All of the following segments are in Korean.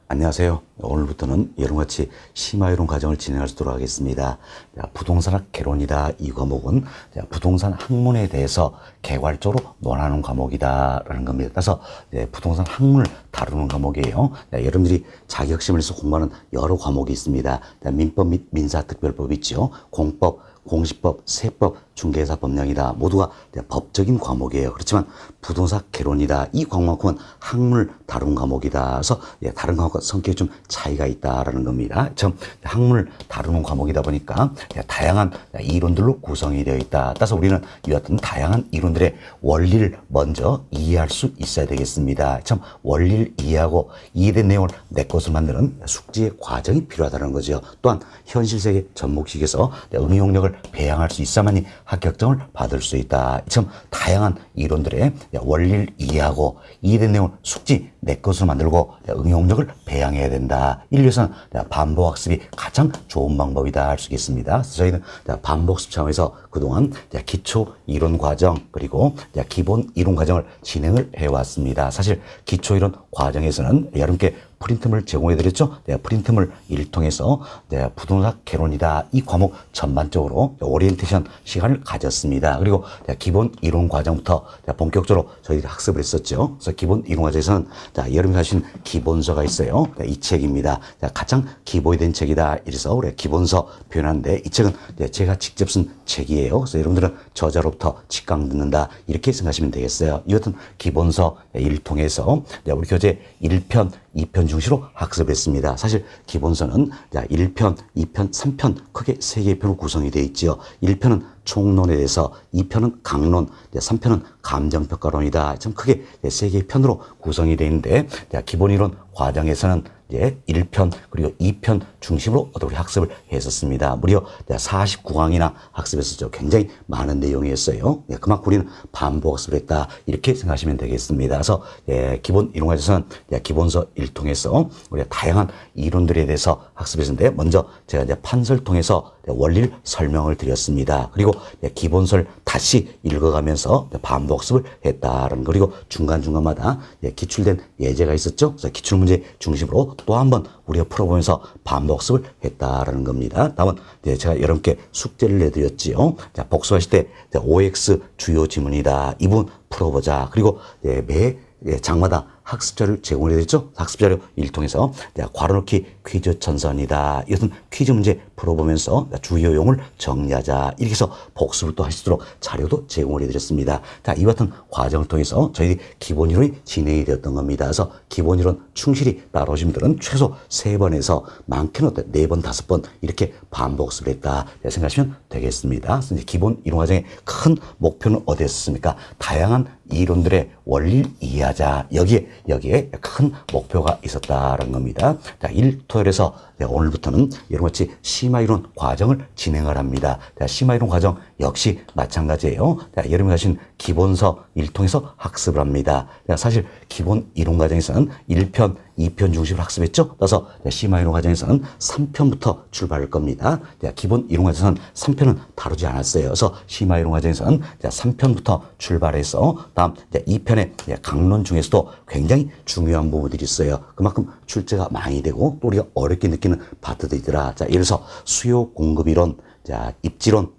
안녕하세요. 오늘부터는 여러분같이 심화이론 과정을 진행할 수 있도록 하겠습니다. 부동산학 개론이다. 이 과목은 부동산 학문에 대해서 개괄적으로 논하는 과목이다라는 겁니다. 그래서 부동산 학문을 다루는 과목이에요. 여러분들이 자격시험에서 공부하는 여러 과목이 있습니다. 민법 및 민사특별법이 있죠. 공법, 공시법, 세법, 중개사법령이다. 모두가 법적인 과목이에요. 그렇지만 부동산 개론이다. 이 과목만큼은 학문을 다룬 과목이다. 그래서 다른 과목과 성격이 좀 차이가 있다라는 겁니다. 참 학문을 다루는 과목이다 보니까 다양한 이론들로 구성이 되어 있다. 따라서 우리는 이와 같은 다양한 이론들의 원리를 먼저 이해할 수 있어야 되겠습니다. 참 원리를 이해하고 이해된 내용을 내 것으로 만드는 숙지의 과정이 필요하다는 거죠. 또한 현실 세계 접목식에서 응용력을 배양할 수 있어야만이 합격점을 받을 수 있다. 참 다양한 이론들의 원리를 이해하고 이해된 내용을 숙지 내 것으로 만들고 응용력을 배양해야 된다. 인류에서는 반복학습이 가장 좋은 방법이다 할 수 있겠습니다. 그래서 저희는 반복학습 차원에서 그동안 기초 이론 과정 그리고 기본 이론 과정을 진행을 해왔습니다. 사실 기초 이론 과정에서는 여러분께 프린트물 제공해드렸죠. 프린트물 를 통해서 부동산 개론이다. 이 과목 전반적으로 오리엔테이션 시간을 가졌습니다. 그리고 기본 이론 과정부터 본격적으로 저희들이 학습을 했었죠. 그래서 기본 이론 과정에서는 여러분이 가신 기본서가 있어요. 이 책입니다. 가장 기본이 된 책이다. 이래서 우리가 기본서 표현하는데 이 책은 제가 직접 쓴 책이에요. 그래서 여러분들은 저자로부터 직강 듣는다. 이렇게 생각하시면 되겠어요. 이 같은 기본서 를 통해서 우리 교재 1편, 2편 중시로 학습을 했습니다. 사실 기본서는 1편, 2편, 3편 크게 3개의 편으로 구성이 되어 있죠. 1편은 총론에 대해서, 2편은 강론, 3편은 감정평가론이다. 참 크게 3개의 편으로 구성이 되어 있는데 기본 이론 과정에서는 1편 그리고 2편 중심으로 우리 학습을 했었습니다. 무려 49강이나 학습했었죠. 굉장히 많은 내용이었어요. 그만큼 우리는 반복학습을 했다. 이렇게 생각하시면 되겠습니다. 그래서 기본 이론 과정에서는 기본서 1 통해서 우리가 다양한 이론들에 대해서 학습했는데 먼저 제가 판서를 통해서 원리를 설명을 드렸습니다. 그리고 기본서를 다시 읽어가면서 반복학습을 했다라는 거. 그리고 중간중간마다 기출된 예제가 있었죠. 그래서 기출문제 중심으로 또 한 번 우리가 풀어보면서 반복학습을 했다라는 겁니다. 다음은 제가 여러분께 숙제를 내드렸지요. 복수하실 때 OX 주요 지문이다. 이 부분 풀어보자. 그리고 매 장마다 학습자료를 제공해드렸죠. 학습자료 1 통해서 괄호넣기 퀴즈 전선이다. 이것은 퀴즈 문제 풀어보면서 주요용을 정리하자. 이렇게 해서 복습을 또 하시도록 자료도 제공을 해드렸습니다. 이와 같은 과정을 통해서 저희들이 기본 이론이 진행이 되었던 겁니다. 그래서 기본 이론 충실히 따라오신 분들은 최소 3번에서 많게는 4번, 5번 이렇게 반복습을 했다 생각하시면 되겠습니다. 그래서 기본 이론 과정의 큰 목표는 어디였습니까? 다양한 이론들의 원리를 이해하자. 여기에 큰 목표가 있었다는 겁니다. 자, 일토열에서 오늘부터는 여러분같이 심화이론 과정을 진행을 합니다. 심화이론 과정 역시 마찬가지예요. 여러분이 가신 기본서 1 통해서 학습을 합니다. 사실 기본 이론 과정에서는 1편, 2편 중심으로 학습했죠. 그래서 심화이론 과정에서는 3편부터 출발할 겁니다. 기본 이론 과정에서는 3편은 다루지 않았어요. 그래서 심화이론 과정에서는 3편부터 출발해서 다음 2편의 강론 중에서도 굉장히 중요한 부분들이 있어요. 그만큼 출제가 많이 되고 또 우리가 어렵게 느끼는 파트도 있더라. 자, 예를 들어서 수요 공급 이론, 자, 입지론,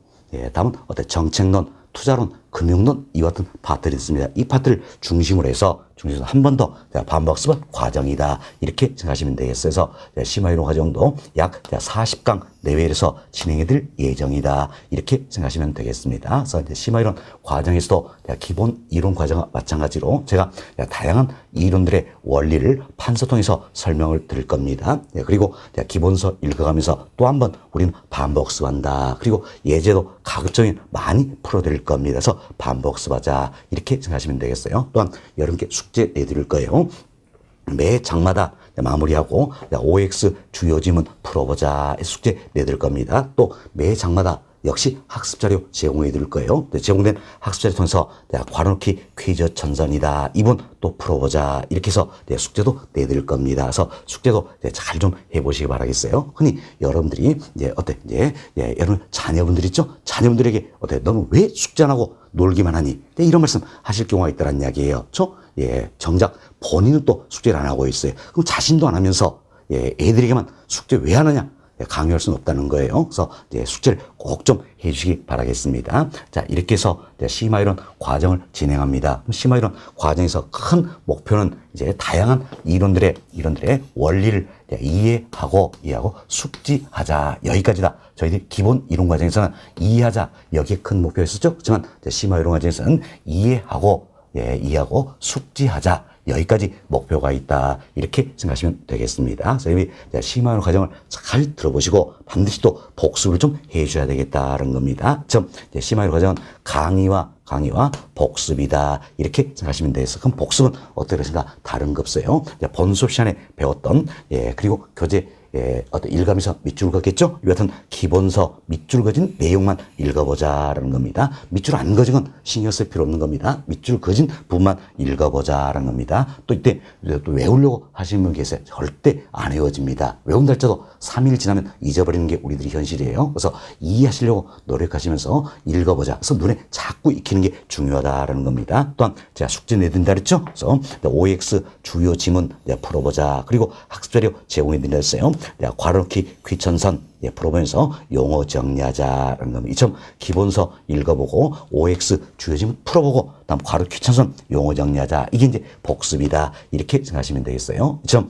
다음은 정책론, 투자론, 금융론 이와 같은 파트들이 있습니다. 이 파트를 중심으로 해서 한 번 더 반복학습은 과정이다. 이렇게 생각하시면 되겠어요. 그래서 심화이론 과정도 약 40강 내외에서 진행해드릴 예정이다. 이렇게 생각하시면 되겠습니다. 그래서 심화이론 과정에서도 기본 이론 과정과 마찬가지로 제가 다양한 이론들의 원리를 판서 통해서 설명을 드릴 겁니다. 그리고 기본서 읽어가면서 또 한 번 우리는 반복학습한다. 그리고 예제도 가급적이면 많이 풀어드릴 겁니다. 그래서 반복학습하자. 이렇게 생각하시면 되겠어요. 또한 여러분께 숙제 내드릴 거예요. 매 장마다 마무리하고 OX 주요 지문 풀어보자 숙제 내드릴 겁니다. 또 매 장마다 역시 학습자료 제공해 드릴 거예요. 제공된 학습자료 통해서 괄호넣기 퀴즈 천선이다. 이번 또 풀어보자. 이렇게 해서 숙제도 내드릴 겁니다. 그래서 숙제도 잘 좀 해보시기 바라겠어요. 흔히 여러분들이 여러분 자녀분들 있죠? 자녀분들에게 너는 왜 숙제 안 하고 놀기만 하니? 이런 말씀 하실 경우가 있다는 이야기예요. 정작 본인은 또 숙제를 안 하고 있어요. 그럼 자신도 안 하면서 애들에게만 숙제 왜 하느냐? 강요할 수는 없다는 거예요. 그래서 숙제를 꼭 좀 해주시기 바라겠습니다. 자, 이렇게 해서 심화이론 과정을 진행합니다. 심화이론 과정에서 큰 목표는 다양한 이론들의 원리를 이해하고 숙지하자. 여기까지다. 저희들이 기본 이론 과정에서는 이해하자. 여기에 큰 목표였었죠. 하지만 심화이론 과정에서는 이해하고 숙지하자. 여기까지 목표가 있다. 이렇게 생각하시면 되겠습니다. 그래서 이 심화이론 과정을 잘 들어보시고 반드시 또 복습을 좀 해주셔야 되겠다는 겁니다. 심화이론 과정은 강의와 복습이다. 이렇게 생각하시면 되겠어요. 그럼 복습은 어떻게 되신가? 다른 거 없어요. 본 수업 시간에 배웠던 그리고 교재 어떤 일감에서 밑줄 긋겠죠? 이 같은 기본서 밑줄 그어진 내용만 읽어보자라는 겁니다. 밑줄 안 그어진 건 신경 쓸 필요 없는 겁니다. 밑줄 그어진 부분만 읽어보자라는 겁니다. 또 이때 또 외우려고 하시는 분 계세요. 절대 안 외워집니다. 외운 달자도 3일 지나면 잊어버리는 게 우리들의 현실이에요. 그래서 이해하시려고 노력하시면서 읽어보자. 그래서 눈에 자꾸 익히는 게 중요하다라는 겁니다. 또한 제가 숙제 내드린다 그랬죠? 그래서 OX 주요 지문 풀어보자. 그리고 학습자료 제공해 드린다 했어요. 괄호넣기 귀천선 풀어보면서 용어 정리하자라는 겁니다. 이처럼 기본서 읽어보고 OX 주요 지문 풀어보고 다음 괄호 귀천선 용어 정리하자. 이게 이제 복습이다. 이렇게 생각하시면 되겠어요. 이처럼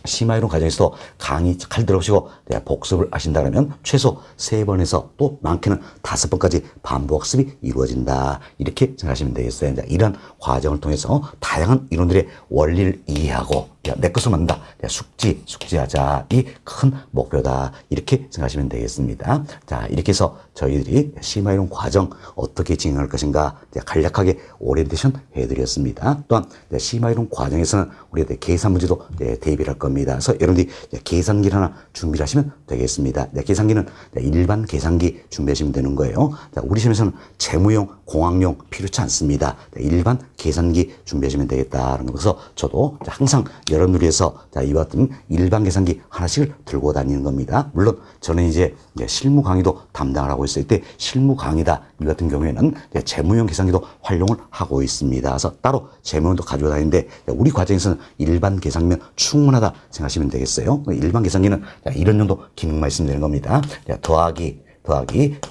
심화이론 과정에서도 강의 잘 들어보시고 복습을 하신다면 최소 3번에서 또 많게는 5번까지 반복 학습이 이루어진다. 이렇게 생각하시면 되겠어요. 이런 과정을 통해서 다양한 이론들의 원리를 이해하고 내 것을 만든다. 숙지하자. 이 큰 목표다. 이렇게 생각하시면 되겠습니다. 자, 이렇게 해서 저희들이 심화이론 과정 어떻게 진행할 것인가 간략하게 오리엔테이션 해드렸습니다. 또한 심화이론 과정에서는 우리가 계산 문제도 대비를 할 겁니다. 그래서 여러분들이 계산기를 하나 준비를 하시면 되겠습니다. 계산기는 일반 계산기 준비하시면 되는 거예요. 자, 우리 시험에서는 재무용, 공학용 필요치 않습니다. 일반 계산기 준비하시면 되겠다는 거. 그래서 저도 항상 여러분들 위해서 이와 같은 일반 계산기 하나씩을 들고 다니는 겁니다. 물론 저는 이제 실무 강의도 담당을 하고 있을 때 실무 강의다 이 같은 경우에는 재무용 계산기도 활용을 하고 있습니다. 그래서 따로 재무용도 가지고 다니는데 우리 과정에서는 일반 계산기면 충분하다 생각하시면 되겠어요. 일반 계산기는 이런 정도 기능만 있으면 되는 겁니다. 더하기,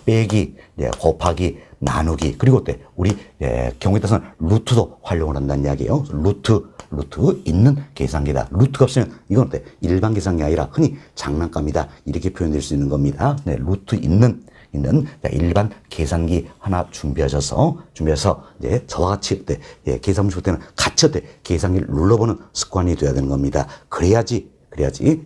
빼기, 곱하기, 나누기, 그리고 우리 경우에 따라서는 루트도 활용을 한다는 이야기예요. 루트 있는 계산기다. 루트가 없으면 이건 일반 계산기 아니라 흔히 장난감이다. 이렇게 표현될 수 있는 겁니다. 루트 있는 일반 계산기 하나 준비하셔서 저와 같이 계산 문제 볼 때는 같이 계산기를 눌러보는 습관이 돼야 되는 겁니다. 그래야지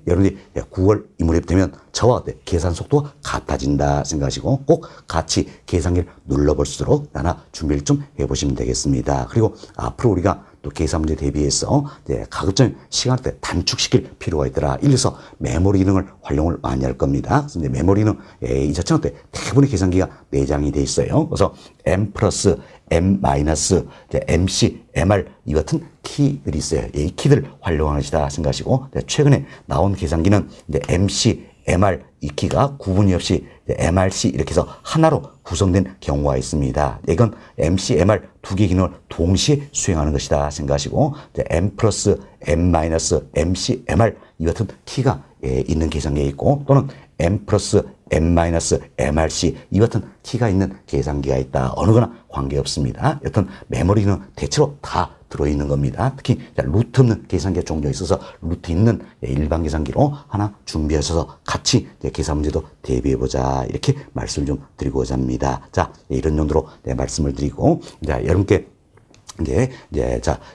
여러분이 9월 이물에 되면 저와 계산 속도가 같아진다 생각하시고 꼭 같이 계산기를 눌러볼수록 나나 준비를 좀 해보시면 되겠습니다. 그리고 앞으로 우리가 또 계산 문제 대비해서 가급적 시간을 단축시킬 필요가 있더라. 이래서 메모리 기능을 활용을 많이 할 겁니다. 그래서 메모리는 이 자체는 대부분의 계산기가 내장이 돼 있어요. 그래서 M 플러스 M 마이너스 MC, MR 이 같은 키들이 있어요. 이 키들 활용하시다 생각하시고 최근에 나온 계산기는 MC, MR 이 키가 구분이 없이 MRC 이렇게 해서 하나로 구성된 경우가 있습니다. 이건 MC, MR 두 개 기능을 동시에 수행하는 것이다 생각하시고 M 플러스 M 마이너스 MC, MR 이 같은 키가 있는 계산기가 있고 또는 M 플러스 M 마이너스 MRC 이 같은 키가 있는 계산기가 있다. 어느 거나 관계없습니다. 여튼 메모리는 대체로 다 들어있는 겁니다. 특히 루트 없는 계산기가 종종 있어서 루트 있는 일반 계산기로 하나 준비하셔서 같이 계산 문제도 대비해보자. 이렇게 말씀을 좀 드리고자 합니다. 자, 이런 정도로 말씀을 드리고 여러분께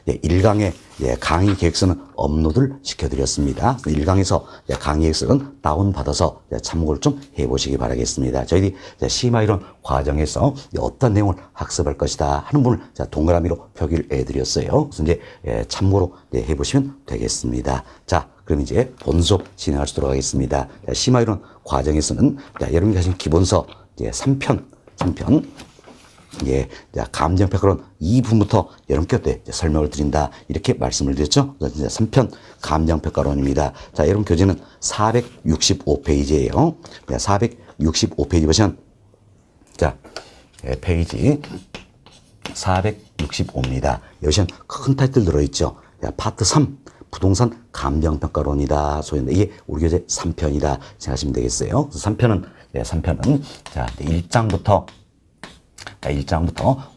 1강의 강의 계획서는 업로드를 시켜드렸습니다. 1강에서 강의 계획서는 다운받아서 참고를 좀 해보시기 바라겠습니다. 저희들이 심화이론 과정에서 어떤 내용을 학습할 것이다 하는 부분을 동그라미로 표기를 해드렸어요. 그래서 참고로 해보시면 되겠습니다. 자, 그럼 이제 본 수업 진행할 수 있도록 하겠습니다. 심화이론 과정에서는 여러분이 가진 기본서 이제 3편. 예, 자, 감정평가론 2부부터 여러분께 어때 설명을 드린다. 이렇게 말씀을 드렸죠. 그래서 이제 3편 감정평가론입니다. 자, 여러분 교재는 465페이지예요. 465페이지 보시면, 자, 예, 페이지 465입니다. 여기는 큰 타이틀 들어있죠. 자, 파트 3. 부동산 감정평가론이다. 소위인데 이게 우리 교재 3편이다 생각하시면 되겠어요. 그래서 3편은 자, 1장부터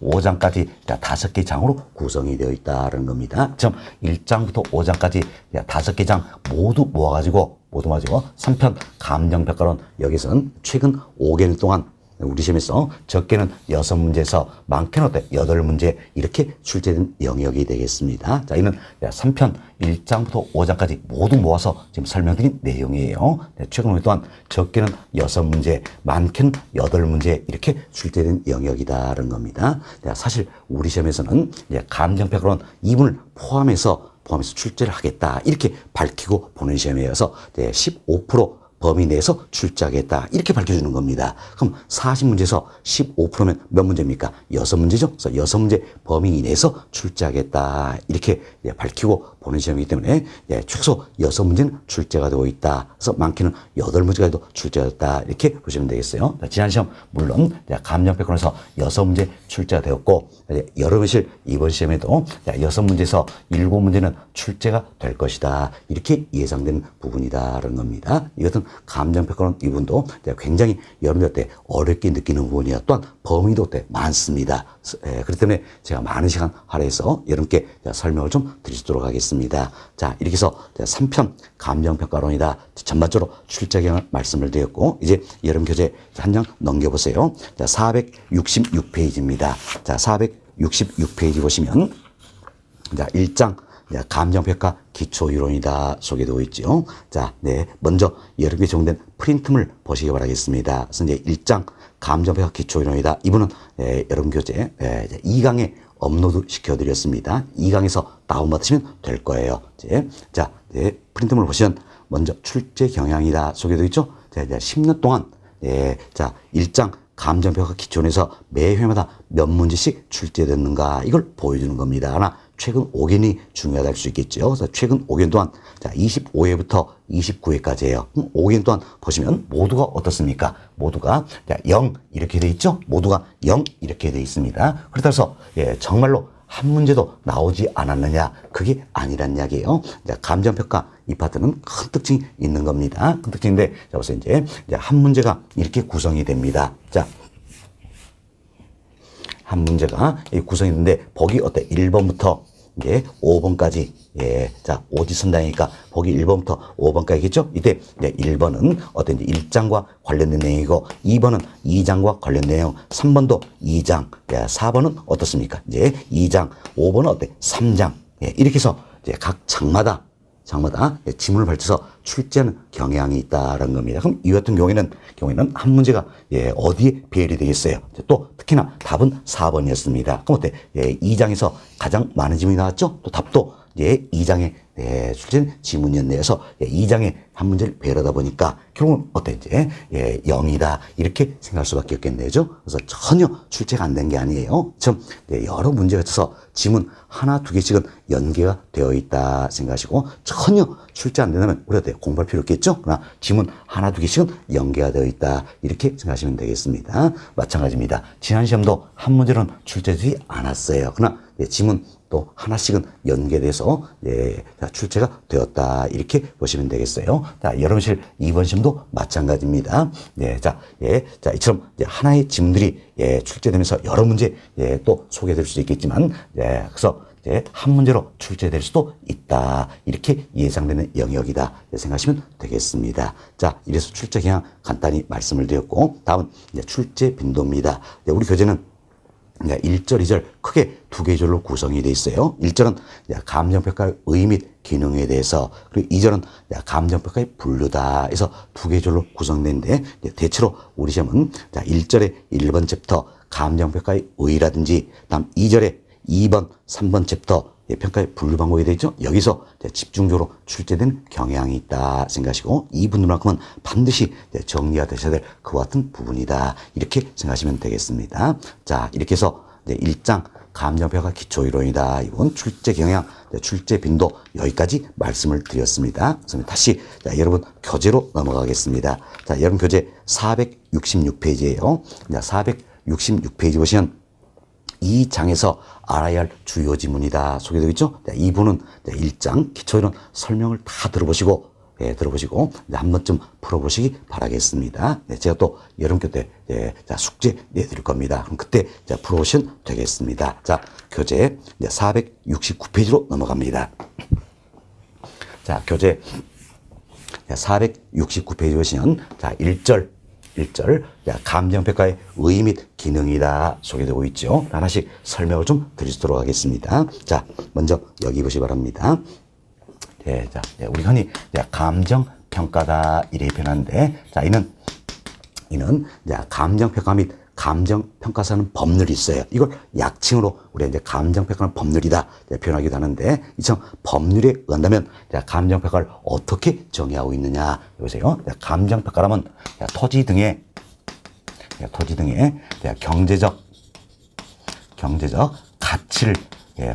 5장까지 5개 장으로 구성이 되어 있다는 겁니다. 즉 1장부터 5장까지 5개 장 모두 모아가지고 3편 감정평가론, 여기서는 최근 5개월 동안 우리 시험에서 적게는 6문제에서 많게는 어때? 8문제 이렇게 출제된 영역이 되겠습니다. 자, 이는 3편 1장부터 5장까지 모두 모아서 지금 설명드린 내용이에요. 최근 5년 동안 적게는 6문제, 많게는 8문제 이렇게 출제된 영역이다라는 겁니다. 사실 우리 시험에서는 감정평가론 2분을 포함해서 출제를 하겠다 이렇게 밝히고 보는 시험이어서 15% 범위 내에서 출제하겠다 이렇게 밝혀주는 겁니다. 그럼 40문제에서 15%면 몇 문제입니까? 6문제죠. 그래서 6문제 범위 이내에서 출제하겠다 이렇게 밝히고 보는 시험이기 때문에 최소 6문제는 출제가 되고 있다. 그래서 많게는 8문제까지도 출제가 됐다 이렇게 보시면 되겠어요. 지난 시험 물론 감정평가론에서 6문제 출제가 되었고, 여름실 이번 시험에도 6문제에서 7문제는 출제가 될 것이다 이렇게 예상되는 부분이다라는 겁니다. 이것은 감정평가론 이분도 굉장히 여러분들 때 어렵게 느끼는 부분이야. 또한 범위도 때 많습니다. 그렇기 때문에 제가 많은 시간 할애해서 여러분께 설명을 좀 드리도록 하겠습니다. 자, 이렇게 해서 3편 감정평가론이다 전반적으로 출제 경향을 말씀을 드렸고, 이제 여러분 교재 한 장 넘겨보세요. 자, 466페이지입니다. 자, 466페이지 보시면, 자, 1장 감정평가 기초이론이다 소개되고 있죠. 자, 먼저 여러분께 제공된 프린트물 보시기 바라겠습니다. 그래서 이제 1장 감정평가 기초이론이다. 이분은 여러분 교재 2강에 업로드 시켜드렸습니다. 2강에서 다운받으시면 될 거예요. 자, 프린트물 보시면 먼저 출제 경향이다 소개되어 있죠. 자, 이제 10년 동안 자, 1장 감정평가 기초론에서 매 회마다 몇 문제씩 출제됐는가 이걸 보여주는 겁니다. 하나, 최근 5개년이 중요하다 할 수 있겠죠. 그래서 최근 5개년 동안 25회부터 29회까지예요. 5개년 동안 보시면 모두가 어떻습니까? 모두가 0 이렇게 돼 있죠. 모두가 0 이렇게 돼 있습니다. 그래서 정말로 한 문제도 나오지 않았느냐? 그게 아니란 이야기예요. 감정평가 이 파트는 큰 특징이 있는 겁니다. 큰 특징인데, 자, 보세요. 이제 한 문제가 이렇게 구성이 됩니다. 자, 한 문제가 구성이 있는데, 보기 어때? 1번부터 5번까지, 자, 오지선다니까 보기 1번부터 5번까지겠죠? 이때 1번은 어떤 1장과 관련된 내용이고, 2번은 2장과 관련된 내용, 3번도 2장, 4번은 어떻습니까? 2장, 5번은 어때? 3장. 이렇게 해서 각 장마다 지문을 밝혀서 출제하는 경향이 있다라는 겁니다. 그럼 이 같은 경우에는 한 문제가 어디에 배열이 되겠어요? 또 특히나 답은 4번이었습니다. 그럼 어때? 2장에서 가장 많은 지문이 나왔죠? 또 답도 2장에 출제된 지문이었네요. 그래서 2장에 한 문제를 배열하다 보니까 결국은 어때? 0이다 이렇게 생각할 수밖에 없겠네요. 그래서 전혀 출제가 안 된 게 아니에요. 좀 여러 문제가 있어서 지문 하나 두 개씩은 연계가 되어 있다 생각하시고, 전혀 출제 안 된다면 우리가 공부할 필요 없겠죠. 그러나 지문 하나 두 개씩은 연계가 되어 있다 이렇게 생각하시면 되겠습니다. 마찬가지입니다. 지난 시험도 한 문제는 출제되지 않았어요. 그러나 지문 또 하나씩은 연계돼서 출제가 되었다 이렇게 보시면 되겠어요. 자, 여러분실 이번 시험도 마찬가지입니다. 자, 이처럼 하나의 지문들이 출제되면서 여러 문제 또 소개될 수도 있겠지만, 그래서 한 문제로 출제될 수도 있다 이렇게 예상되는 영역이다 생각하시면 되겠습니다. 자, 이래서 출제 경향 간단히 말씀을 드렸고, 다음은 출제 빈도입니다. 우리 교재는 1절, 2절 크게 두 개의 절로 구성이 되어 있어요. 1절은 감정평가의 의의 및 기능에 대해서, 그리고 2절은 감정평가의 분류다 해서 두 개의 절로 구성되는데, 대체로 우리 시험은 1절의 1번 챕터 감정평가의 의의라든지, 다음 2절의 2번, 3번 챕터 평가의 분류 방법이 되죠. 여기서 집중적으로 출제된 경향이 있다 생각하시고 이 부분만큼은 반드시 정리가 되셔야 될 그와 같은 부분이다. 이렇게 생각하시면 되겠습니다. 자, 이렇게 해서 1장 감정평가 기초이론이다. 이번 출제 경향, 출제 빈도 여기까지 말씀을 드렸습니다. 그래서 다시 자, 여러분 교재로 넘어가겠습니다. 자, 여러분 교재 466페이지예요. 466페이지 보시면 이 장에서 알아야 할 주요 지문이다 소개되어 있죠. 이 부분은 1장 기초이론 설명을 다 들어보시고 한 번쯤 풀어보시기 바라겠습니다. 제가 또 여러분께 숙제 내드릴 겁니다. 그럼 그때 풀어보시면 되겠습니다. 자, 교재 469페이지로 넘어갑니다. 자, 교재 469페이지 보시면 자, 1절 감정평가의 의의 및 기능이다 소개되고 있죠. 하나씩 설명을 좀 드리도록 하겠습니다. 자, 먼저 여기 보시기 바랍니다. 자, 우리 흔히 감정평가다 이렇게 표현하는데, 자, 이는 감정평가 및 감정평가사는 법률이 있어요. 이걸 약칭으로 우리가 이제 감정평가는 법률이다 표현하기도 하는데, 이처럼 법률에 의한다면 감정평가를 어떻게 정의하고 있느냐 보세요. 감정평가라면 토지 등의 경제적 가치를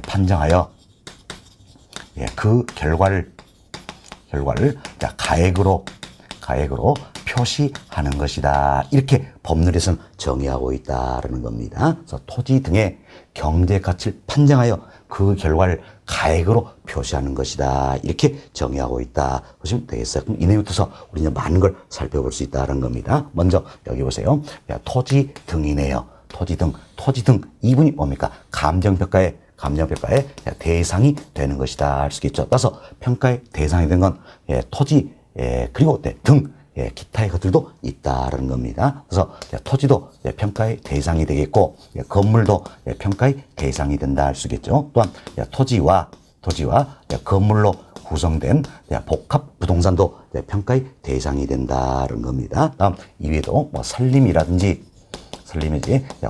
판정하여 그 결과를 가액으로 표시하는 것이다. 이렇게 법률에서는 정의하고 있다라는 겁니다. 그래서 토지 등의 경제 가치를 판정하여 그 결과를 가액으로 표시하는 것이다. 이렇게 정의하고 있다. 보시면 되겠어요. 그럼 이 내용에 따라서 우리 이제 많은 걸 살펴볼 수 있다는 겁니다. 먼저 여기 보세요. 토지 등이네요. 토지 등 이분이 뭡니까? 감정평가의 대상이 되는 것이다 할 수 있겠죠. 따라서 평가의 대상이 된 건 토지 그리고 등 기타의 것들도 있다라는 겁니다. 그래서 토지도 평가의 대상이 되겠고 건물도 평가의 대상이 된다 할 수 있겠죠. 또한 토지와 건물로 구성된 복합 부동산도 평가의 대상이 된다는 겁니다. 다음 이외에도 산림이라든지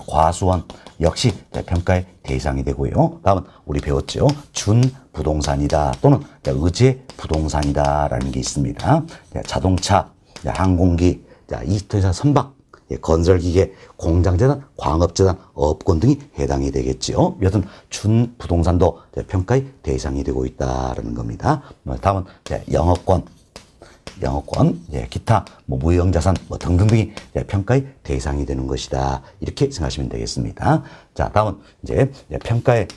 과수원 역시 평가의 대상이 되고요. 다음은 우리 배웠죠. 준부동산이다 또는 의제 부동산이다라는 게 있습니다. 자동차, 항공기, 이스토리사 선박, 건설기계, 공장재단, 광업재단, 업권 등이 해당이 되겠죠. 여튼 준부동산도 평가의 대상이 되고 있다는 겁니다. 다음은 영업권, 기타, 무형자산, 등등등이 평가의 대상이 되는 것이다. 이렇게 생각하시면 되겠습니다. 자, 다음은 이제 평가의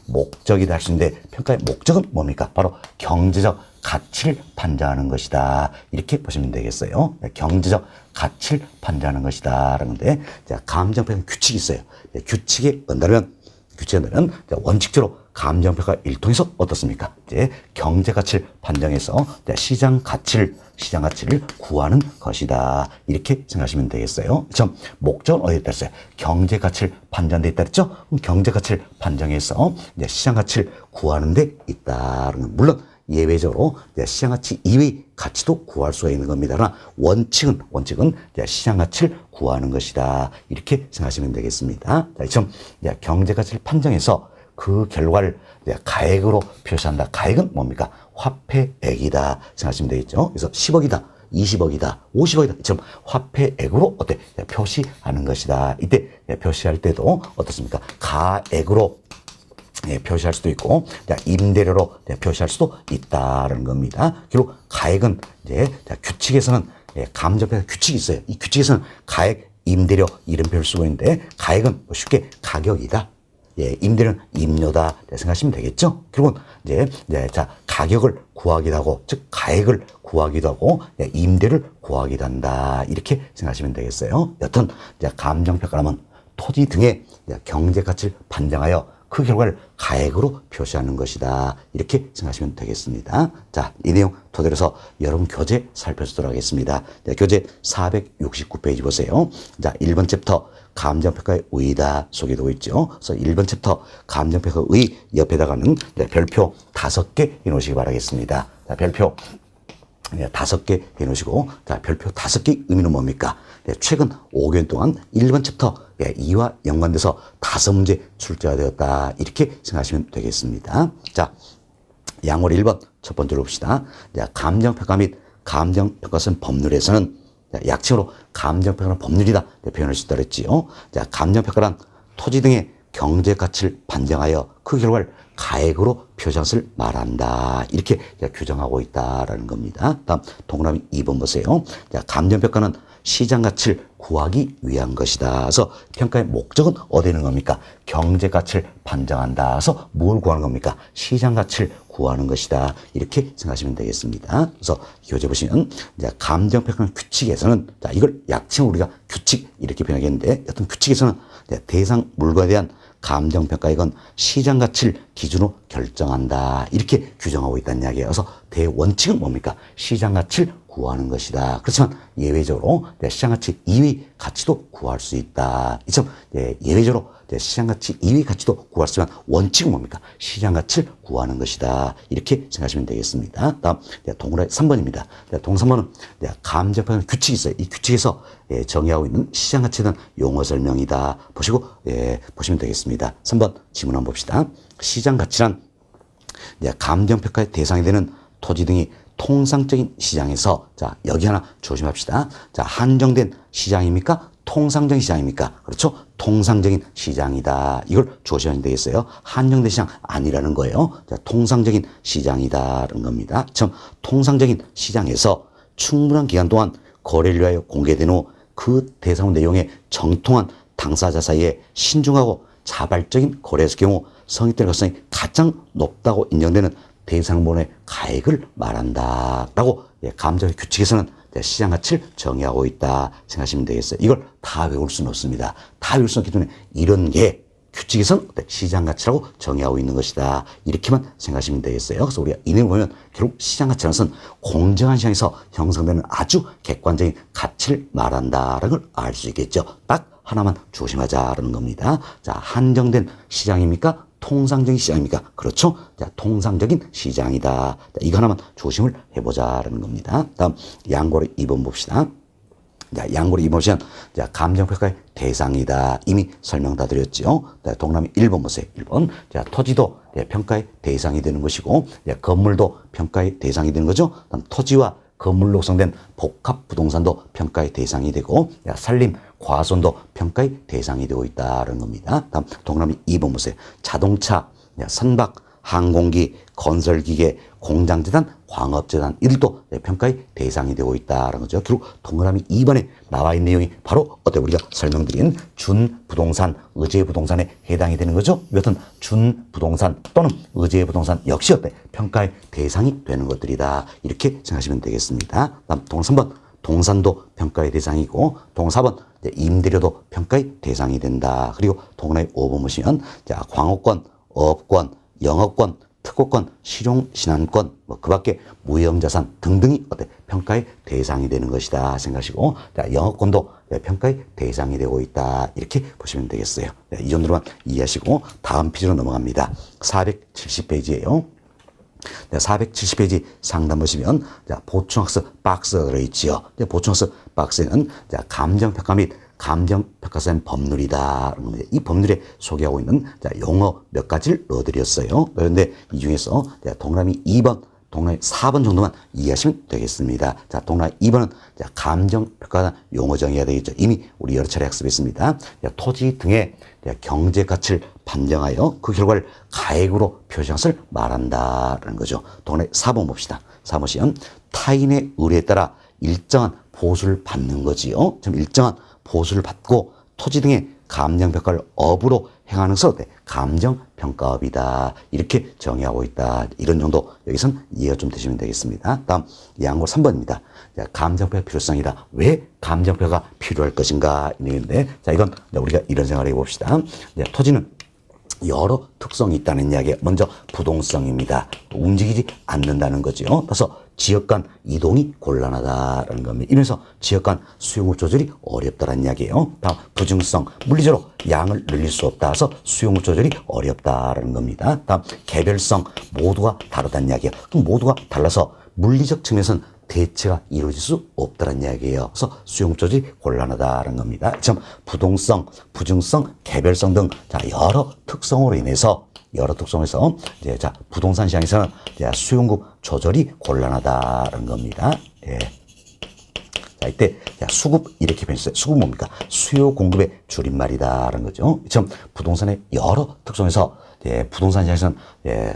목적이다 할 수 있는데, 평가의 목적은 뭡니까? 바로 경제적 가치를 판정하는 것이다. 이렇게 보시면 되겠어요. 경제적 가치를 판정하는 것이다. 라는데, 감정평가 규칙이 있어요. 규칙에 의한다면 원칙적으로 감정평가 일통에서 어떻습니까? 이제 경제 가치를 판정해서 시장 가치를 구하는 것이다. 이렇게 생각하시면 되겠어요. 좀 목적은 어디에 있다 했어요? 경제 가치를 판정돼 있다 했죠? 그럼 경제 가치를 판정해서 이제 시장 가치를 구하는 데 있다는 물론 예외적으로 시장 가치 이외의 가치도 구할 수가 있는 겁니다. 그러나 원칙은 시장 가치를 구하는 것이다. 이렇게 생각하시면 되겠습니다. 자, 이처럼 경제 가치를 판정해서 그 결과를 가액으로 표시한다. 가액은 뭡니까? 화폐액이다. 생각하시면 되겠죠. 그래서 10억이다. 20억이다. 50억이다. 이처럼 화폐액으로 표시하는 것이다. 이때 표시할 때도 어떻습니까? 가액으로 표시할 수도 있고, 임대료로 표시할 수도 있다는 겁니다. 그리고 가액은 이제 규칙에서는 감정평가 규칙이 있어요. 이 규칙에서는 가액, 임대료 이름표를 쓰고 있는데, 가액은 쉽게 가격이다. 임대료는 임료다 생각하시면 되겠죠. 그리고 이제 가격을 구하기도 하고, 즉 가액을 구하기도 하고, 임대를 구하기도 한다. 이렇게 생각하시면 되겠어요. 여튼 감정평가라면 토지 등의 경제 가치를 판정하여 그 결과를 가액으로 표시하는 것이다. 이렇게 생각하시면 되겠습니다. 자, 이 내용 토대로 해서 여러분 교재 살펴보도록 하겠습니다. 교재 469페이지 보세요. 자, 1번 챕터 감정평가의 의의다 소개되고 있죠. 그래서 1번 챕터 감정평가의 의 옆에다가는 별표 5개 해놓으시기 바라겠습니다. 자, 별표 네, 5개 해놓으시고, 자, 별표 5개 의미는 뭡니까? 네, 최근 5개월 동안 1번 챕터 2와 연관돼서 5문제 출제가 되었다. 이렇게 생각하시면 되겠습니다. 자, 양월 1번 첫 번째로 봅시다. 자, 감정평가 및 감정평가선 법률에서는 약칭으로 감정평가는 법률이다. 표현할 수 있다 그랬지요. 자, 감정평가란 토지 등의 경제 가치를 판정하여 그 결과를 가액으로 표시한 것을 말한다. 이렇게 규정하고 있다라는 겁니다. 다음 동그라미 2번 보세요. 자, 감정평가는 시장 가치를 구하기 위한 것이다. 그래서 평가의 목적은 어디에 있는 겁니까? 경제 가치를 판정한다. 그래서 뭘 구하는 겁니까? 시장 가치를 구하는 것이다. 이렇게 생각하시면 되겠습니다. 그래서 교재 보시면 이제 감정평가 규칙에서는 자, 이걸 약칭으로 우리가 규칙 이렇게 표현하겠는데 어떤 규칙에서는 대상 물건에 대한 감정평가액은 시장 가치를 기준으로 결정한다. 이렇게 규정하고 있다는 이야기예요. 그래서 대원칙은 뭡니까? 시장 가치를 구하는 것이다. 그렇지만 예외적으로 시장 가치 이외의 가치도 구할 수 있다. 이점 예외적으로 시장 가치 이외의 가치도 구할 수 있지만 원칙은 뭡니까? 시장 가치를 구하는 것이다. 이렇게 생각하시면 되겠습니다. 다음 동그라미 3번입니다. 동그라미 3번은 감정평가 규칙이 있어요. 이 규칙에서 정의하고 있는 시장 가치에 대한 용어 설명이다. 보시고 보시면 되겠습니다. 3번 지문 한번 봅시다. 시장 가치란 감정평가의 대상이 되는 토지 등이 통상적인 시장에서 자 여기 하나 조심합시다. 자 한정된 시장입니까? 통상적인 시장입니까? 그렇죠? 통상적인 시장이다. 이걸 조심하시면 되겠어요. 한정된 시장 아니라는 거예요. 자 통상적인 시장이다라는 겁니다. 참 통상적인 시장에서 충분한 기간 동안 거래를 위하여 공개된 후 그 대상 내용에 정통한 당사자 사이에 신중하고 자발적인 거래의 경우 성립될 가능성이 가장 높다고 인정되는 대상본의 가액을 말한다라고 감정 규칙에서는 시장 가치를 정의하고 있다 생각하시면 되겠어요. 이걸 다 외울 수는 없습니다. 다 외울 수는 없기 때문에 이런 게 규칙에서는 시장 가치라고 정의하고 있는 것이다. 이렇게만 생각하시면 되겠어요. 그래서 우리가 이 내용을 보면 결국 시장 가치라는 것은 공정한 시장에서 형성되는 아주 객관적인 가치를 말한다라는 걸 알 수 있겠죠. 딱 하나만 조심하자라는 겁니다. 자, 한정된 시장입니까? 통상적인 시장입니까? 그렇죠? 자, 통상적인 시장이다. 자, 이거 하나만 조심을 해보자라는 겁니다. 다음 양고리 2번 봅시다. 자, 양고리 2번 보시면 자, 감정평가의 대상이다. 이미 설명 다 드렸죠. 자, 동그라미 1번 보세요. 1번. 자, 토지도 평가의 대상이 되는 것이고 건물도 평가의 대상이 되는 거죠. 다음 토지와 건물로 구성된 복합 부동산도 평가의 대상이 되고 산림, 과수원도 평가의 대상이 되고 있다는 겁니다. 다음 동그라미 2번 보세요. 자동차, 선박, 항공기, 건설기계, 공장재단, 광업재단 이들도 평가의 대상이 되고 있다는 거죠. 결국 동그라미 2번에 나와 있는 내용이 바로 어때 우리가 설명드린 준부동산, 의제부동산에 해당이 되는 거죠. 이것은 준부동산 또는 의제부동산 역시 어때 평가의 대상이 되는 것들이다. 이렇게 생각하시면 되겠습니다. 다음 동그라미 3번 동산도 평가의 대상이고 동그라미 4번 임대료도 평가의 대상이 된다. 그리고 동그라미 5번 보시면 자 광업권, 어업권, 영업권, 특허권, 실용신안권, 그 밖에 무형자산 등등이 어때 평가의 대상이 되는 것이다 생각하시고 자, 영업권도 평가의 대상이 되고 있다 이렇게 보시면 되겠어요. 이 정도로만 이해하시고 다음 페이지로 넘어갑니다. 470페이지예요. 470페이지 상단 보시면 자, 보충학습 박스가 들어있지요. 보충학습 박스에는 자, 감정평가 및 감정평가선 법률이다. 이 법률에 소개하고 있는 자, 용어 몇 가지를 넣어드렸어요. 그런데 이 중에서 자, 동그라미 2번, 동그라미 4번 정도만 이해하시면 되겠습니다. 자, 동그라미 2번은 자, 감정평가 용어 정의가 되겠죠. 이미 우리 여러 차례 학습했습니다. 자, 토지 등의 자, 경제 가치를 판정하여 그 결과를 가액으로 표시한 것을 말한다라는 거죠. 동그라미 4번 봅시다. 4번 보시면 타인의 의뢰에 따라 일정한 보수를 받는 거지요. 좀 일정한 보수를 받고 토지 등의 감정평가를 업으로 행하는 것을 감정평가업이다. 이렇게 정의하고 있다. 이런 정도 여기선 이해가 좀 되시면 되겠습니다. 다음 양고 3번입니다. 감정평가 필요성이다. 왜 감정평가가 필요할 것인가? 있는데 자 이건 우리가 이런 생각을 해봅시다. 토지는 여러 특성이 있다는 이야기예요. 먼저 부동성입니다. 움직이지 않는다는 거죠. 그래서 지역 간 이동이 곤란하다라는 겁니다. 이러면서 지역 간 수용물 조절이 어렵다는 이야기예요. 다음 부증성, 물리적으로 양을 늘릴 수 없다. 그래서 수용물 조절이 어렵다라는 겁니다. 다음 개별성, 모두가 다르다는 이야기예요. 그럼 모두가 달라서 물리적 측면에서는 대체가 이루어질 수 없다는 이야기예요. 그래서 수용 조절이 곤란하다는 겁니다. 참 부동성, 부증성, 개별성 등 자, 여러 특성으로 인해서 이제 자 부동산 시장에서는 수용급 조절이 곤란하다는 겁니다. 예. 자, 이때 수급 이렇게 변했어요. 수급 뭡니까? 수요 공급의 줄임말이다라는 거죠. 참 부동산의 여러 특성에서 부동산 시장에서는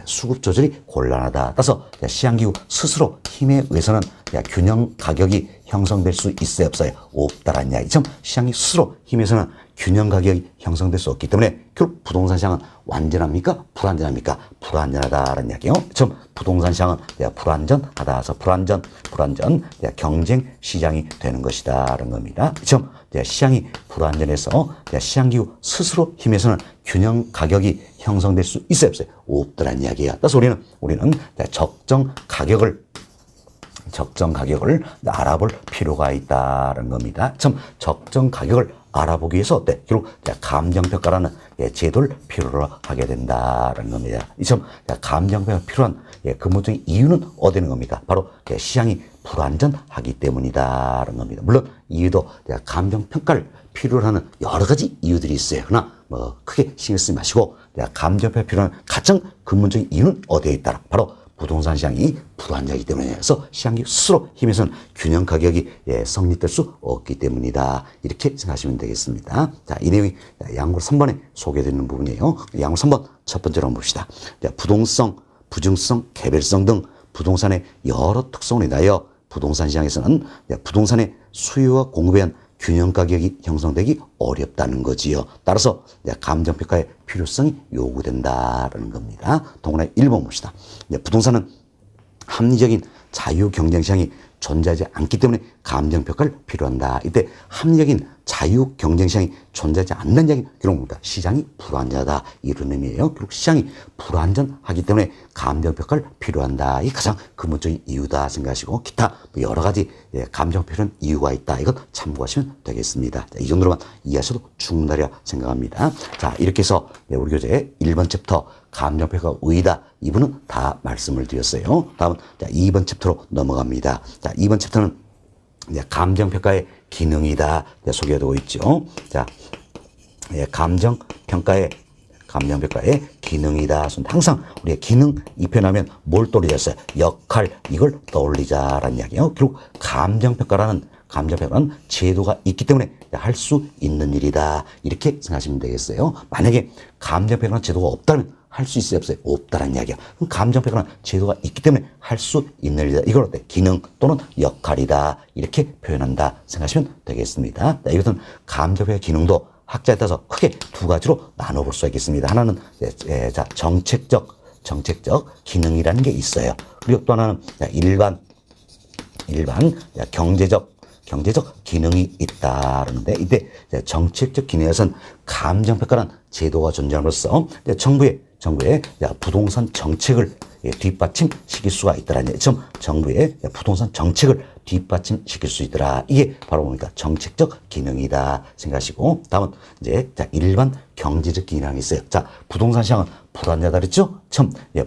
수급 조절이 곤란하다. 따라서 시장기후 스스로 힘에 의해서는 균형 가격이 형성될 수 있어요, 없어요? 없다라는 이야기. 참 시장이 스스로 힘에서는 균형 가격이 형성될 수 없기 때문에 결국 부동산 시장은 완전합니까? 불완전합니까? 불완전하다라는 이야기요. 참 부동산 시장은 불완전하다. 그래서 불완전 경쟁 시장이 되는 것이다라는 겁니다. 참 시장이 불완전해서 시장기후 스스로 힘에서는 균형 가격이 형성될 수 있어요, 없어요? 없다라는 이야기예요. 따라서 우리는 적정 가격을 알아볼 필요가 있다는 겁니다. 참 적정 가격을 알아보기 위해서 어때? 결국 감정평가라는 제도를 필요로 하게 된다는 겁니다. 이처럼 감정평가 필요한 근본적인 이유는 어디는 겁니까? 바로 시장이 불완전하기 때문이다라는 겁니다. 물론 이유도 감정평가를 필요로 하는 여러 가지 이유들이 있어요. 그러나 뭐 크게 신경 쓰지 마시고 감정평가 필요한 가장 근본적인 이유는 어디에 있다? 바로 부동산 시장이 불안정하기 때문에 그래서 시장기 스스로 힘에서는 균형 가격이 성립될 수 없기 때문이다. 이렇게 생각하시면 되겠습니다. 자, 이 내용이 양구 3번에 소개되는 부분이에요. 양구 3번 첫 번째로 한번 봅시다. 부동성, 부증성, 개별성 등 부동산의 여러 특성을 인하여 부동산 시장에서는 부동산의 수요와 공급에 의한 균형 가격이 형성되기 어렵다는 거지요. 따라서 감정평가의 필요성이 요구된다는 겁니다. 동그라미 1번 봅시다. 부동산은 합리적인 자유 경쟁 시장이 존재하지 않기 때문에 감정평가를 필요한다. 이때 합리적인 자유 경쟁 시장이 존재하지 않는 이야기 결국 뭡니까? 시장이 불완전하다 이런 의미예요. 결국 시장이 불완전하기 때문에 감정평가를 필요한다. 이게 가장 근본적인 이유다 생각하시고 기타 여러 가지 감정평가는 이유가 있다. 이것 참고하시면 되겠습니다. 자, 이 정도로만 이해하셔도 충분하리라 생각합니다. 자, 이렇게 해서 우리 교재 1번 챕터 감정평가가 의의다. 이분은 다 말씀을 드렸어요. 다음은 2번 챕터로 넘어갑니다. 자, 2번 챕터는 감정평가의 기능이다. 소개되고 있죠. 자, 감정평가의 기능이다. 항상 우리가 기능 이 표현하면 뭘 떠올리셨어요? 역할 이걸 떠올리자라는 이야기예요. 결국 감정평가라는 제도가 있기 때문에 할 수 있는 일이다. 이렇게 생각하시면 되겠어요. 만약에 감정평가라는 제도가 없다면 할 수 있어요, 없어요? 없다는 이야기야. 그럼 감정평가라는 제도가 있기 때문에 할 수 있는 일이다. 이걸 어때? 기능 또는 역할이다. 이렇게 표현한다. 생각하시면 되겠습니다. 자, 이것은 감정평가 기능도 학자에 따라서 크게 두 가지로 나눠볼 수가 있겠습니다. 하나는 정책적 기능이라는 게 있어요. 그리고 또 하나는 일반 경제적 기능이 있다는데 이때 정책적 기능에서는 감정평가라는 제도가 존재함으로써 정부의 부동산 정책을 뒷받침시킬 수가 있다라는 얘기죠. 정부의 부동산 정책을 뒷받침시킬 수 있더라. 이게 바로 뭡니까? 정책적 기능이다 생각하시고 다음은 일반 경제적 기능이 있어요. 자, 부동산 시장은 불안정하다 그랬죠?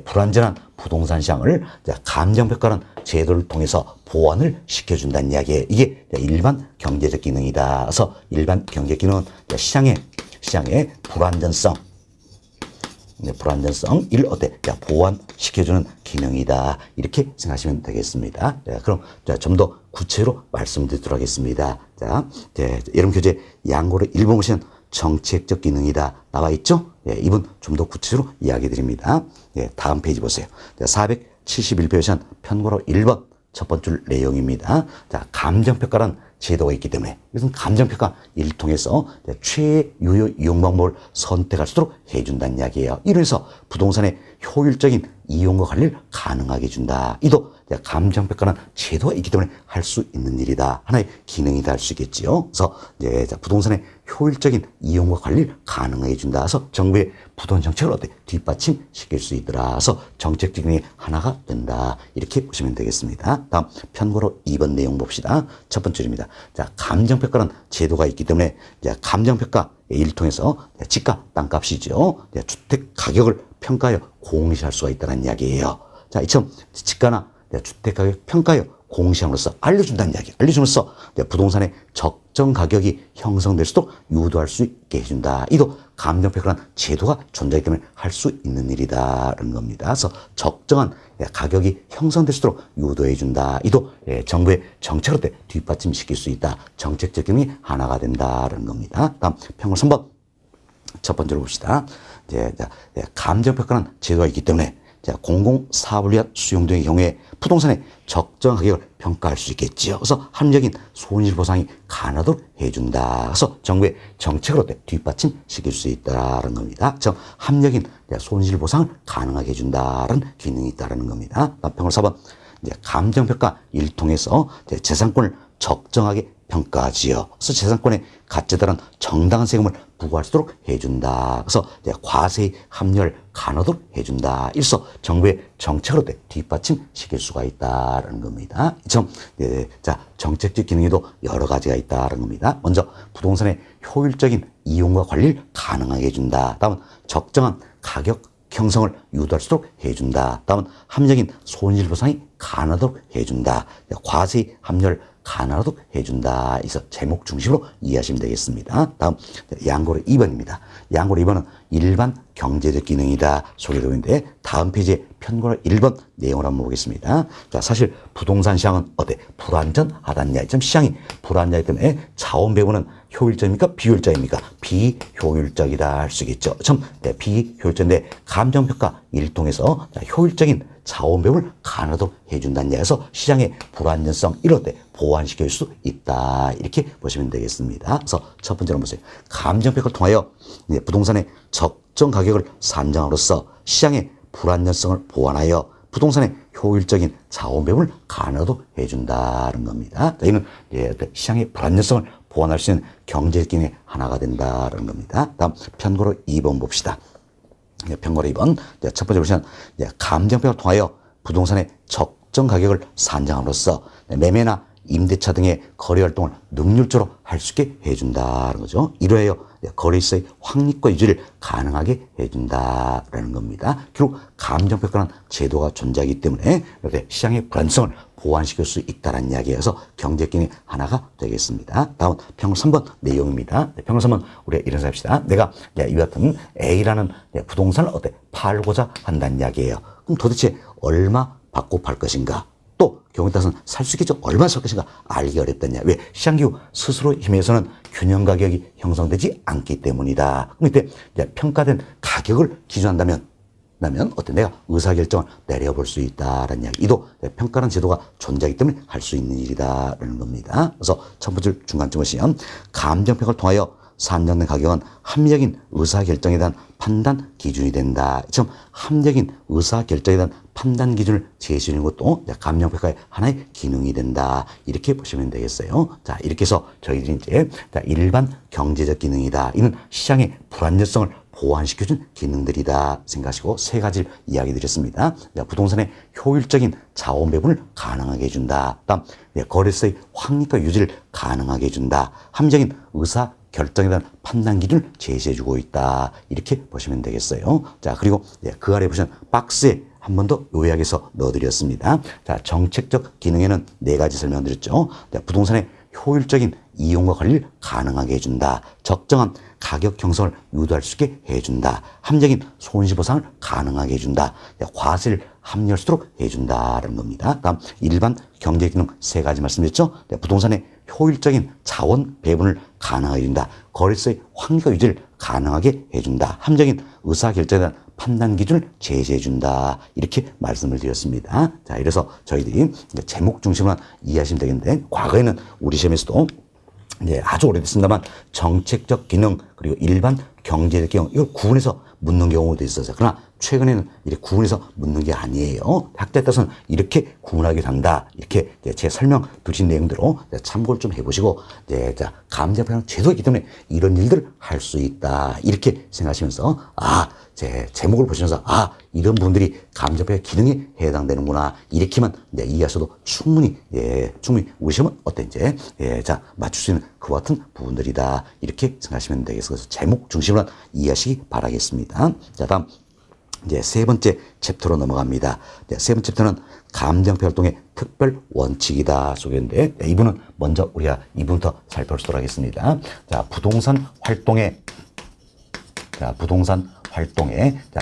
불안전한 부동산 시장을 감정평가라는 제도를 통해서 보완을 시켜준다는 이야기예요. 이게 일반 경제적 기능이다. 그래서 일반 경제 기능은 시장의 불안전성을 보완시켜주는 기능이다. 이렇게 생각하시면 되겠습니다. 그럼 좀 더 구체로 말씀드리도록 하겠습니다. 자, 여러분 교재 양고를 1번 보시면 정책적 기능이다. 나와 있죠? 이분 좀 더 구체로 이야기 드립니다. 다음 페이지 보세요. 471페이지 편고로 1번 첫 번째 내용입니다. 자, 감정평가란 제도가 있기 때문에 이것은 감정평가 를 통해서 최유효 이용 방법을 선택할 수 있도록 해준다는 이야기예요. 이로해서 부동산의 효율적인 이용과 관리를 가능하게 해준다. 이도 감정평가는 제도가 있기 때문에 할 수 있는 일이다. 하나의 기능이다 할 수 있겠지요. 그래서 부동산의 효율적인 이용과 관리를 가능하게 해준다. 그래서 정부의 부동산 정책을 뒷받침시킬 수 있더라. 그래서 정책 기능이 하나가 된다. 이렇게 보시면 되겠습니다. 다음 편고로 2번 내용 봅시다. 첫 번째입니다. 자, 감정평가는 제도가 있기 때문에 감정평가 를 통해서 지가 땅값이죠. 주택 가격을 평가하여 공시할 수가 있다는 이야기예요. 자, 이처럼 지가나 주택 가격 평가하여 공시함으로써 알려준다는 이야기. 알려줌으로써 부동산의 적정 가격이 형성될 수도 유도할 수 있게 해준다. 이도 감정평가라는 제도가 존재하기 때문에 할 수 있는 일이다라는 겁니다. 그래서 적정한 가격이 형성될 수 있도록 유도해준다. 이도 정부의 정책으로 뒷받침시킬 수 있다. 정책적 기능이 하나가 된다라는 겁니다. 다음 평균 3번 첫 번째로 봅시다. 감정평가라는 제도가 있기 때문에 공공사업을 위한 수용 등의 경우에 부동산의 적정 가격을 평가할 수 있겠지요. 그래서 합리적인 손실보상이 가능하도록 해준다. 그래서 정부의 정책으로 뒷받침시킬 수 있다는 겁니다. 합리적인 손실보상을 가능하게 해준다는 기능이 있다는 겁니다. 평을 4번 감정평가 를 통해서 재산권을 적정하게 평가하지요. 그래서 재산권의 가치에 따른 정당한 세금을 부과할 수 있도록 해준다. 그래서 과세의 합리화를 가능하도록 해준다. 이래서 정부의 정책으로 뒷받침시킬 수가 있다는 겁니다. 이처럼 정책적 기능에도 여러 가지가 있다는 겁니다. 먼저 부동산의 효율적인 이용과 관리를 가능하게 해준다. 다음은 적정한 가격 형성을 유도할 수 있도록 해준다. 다음은 합리적인 손실보상이 가능하도록 해준다. 과세의 합리화를 가능하도록 해준다. 그래서 제목 중심으로 이해하시면 되겠습니다. 다음 양고로 2번입니다. 양고로 2번은 일반 경제적 기능이다 소개되고 있는데 다음 페이지에 편고로 1번 내용을 한번 보겠습니다. 사실 부동산 시장은 불안전하다는 이야기. 시장이 불안전하기 때문에 자원 배분은 효율적입니까? 비효율적입니까? 비효율적이다 할 수 있겠죠. 비효율적인데 감정평가 를 통해서 효율적인 자원 배분을 가능하도록 해준다는 이야기에서 시장의 불안전성 이럴 때 보완시킬 수 있다. 이렇게 보시면 되겠습니다. 그래서 첫 번째로 보세요. 감정평가를 통하여 부동산의 적정 가격을 산정함으로써 시장의 불안전성을 보완하여 부동산의 효율적인 자원 배분을 가능하도록 해준다는 겁니다. 이는 시장의 불안전성을 보완할 수 있는 경제적 기능의 하나가 된다는 겁니다. 다음 편고로 2번 봅시다. 편고로 2번 첫 번째 보시면 감정평가를 통하여 부동산의 적정 가격을 산정함으로써 매매나 임대차 등의 거래활동을 능률적으로 할 수 있게 해준다는 거죠. 이러하여 거래시의 확립과 유지를 가능하게 해준다라는 겁니다. 결국 감정평가라는 제도가 존재하기 때문에 시장의 불안성을 보완시킬 수 있다는 이야기여서 경제기능의 하나가 되겠습니다. 다음 평균 3번 내용입니다. 평균 3번 우리가 이런 생각 합시다. 내가 이와 같은 A라는 부동산을 팔고자 한다는 이야기예요. 그럼 도대체 얼마 받고 팔 것인가? 또 경우에 따라서는 살 수 있겠죠. 얼마 살 것인가 알기 어렵다냐. 왜? 시장기후 스스로 힘에서는 균형 가격이 형성되지 않기 때문이다. 그럼 이때 평가된 가격을 기준한다면 내가 의사결정을 내려볼 수 있다라는 이야기. 이도 평가라는 제도가 존재하기 때문에 할 수 있는 일이다라는 겁니다. 그래서 첫 번째 중간점을 보시면 감정평가를 통하여 산정된 가격은 합리적인 의사결정에 대한 판단 기준이 된다. 즉 합리적인 의사결정에 대한 판단 기준을 제시하는 것도 감정평가의 하나의 기능이 된다. 이렇게 보시면 되겠어요. 이렇게 해서 저희들이 이제 일반 경제적 기능이다. 이는 시장의 불안정성을 보완시켜준 기능들이다 생각하시고 세 가지를 이야기 드렸습니다. 부동산의 효율적인 자원 배분을 가능하게 해준다. 다음 거래소의 확립과 유지를 가능하게 해준다. 합리적인 의사 결정에 대한 판단 기준을 제시해주고 있다. 이렇게 보시면 되겠어요. 그리고 그 아래 보시면 박스에 한 번 더 요약해서 넣어드렸습니다. 정책적 기능에는 네 가지 설명드렸죠. 부동산의 효율적인 이용과 관리를 가능하게 해준다. 적정한 가격 형성을 유도할 수 있게 해준다. 합리적인 손실보상을 가능하게 해준다. 과세를 합리화할 수 있도록 해준다는 겁니다. 다음 일반 경제기능 세 가지 말씀드렸죠. 부동산의 효율적인 자원 배분을 가능하게 해준다. 거래소의 확립과 유지를 가능하게 해준다. 합리적인 의사결정에 대한 판단 기준을 제시해준다. 이렇게 말씀을 드렸습니다. 이래서 저희들이 제목 중심으로 이해하시면 되겠는데 과거에는 우리 시험에서도 아주 오래됐습니다만 정책적 기능 그리고 일반 경제적 기능 이걸 구분해서 묻는 경우도 있었어요. 그러나 최근에는 이렇게 구분해서 묻는 게 아니에요. 학자에 따라서는 이렇게 구분하게 된다. 이렇게 제 설명 드린 내용대로 참고를 좀 해보시고 감정평가 제도가 있기 때문에 이런 일들을 할 수 있다. 이렇게 생각하시면서 제 제목을 보시면서 이런 분들이 감정평가 기능에 해당되는구나. 이렇게만 이해하셔도 충분히 우리 시험은 어떤지 맞출 수 있는 그와 같은 부분들이다. 이렇게 생각하시면 되겠어요. 그래서 제목 중심으로 이해하시기 바라겠습니다. 다음 세 번째 챕터로 넘어갑니다. 세 번째 챕터는 감정표 활동의 특별 원칙이다 속였는데 이분은 먼저 우리가 이분부터 살펴보도록 하겠습니다. 자, 부동산 활동의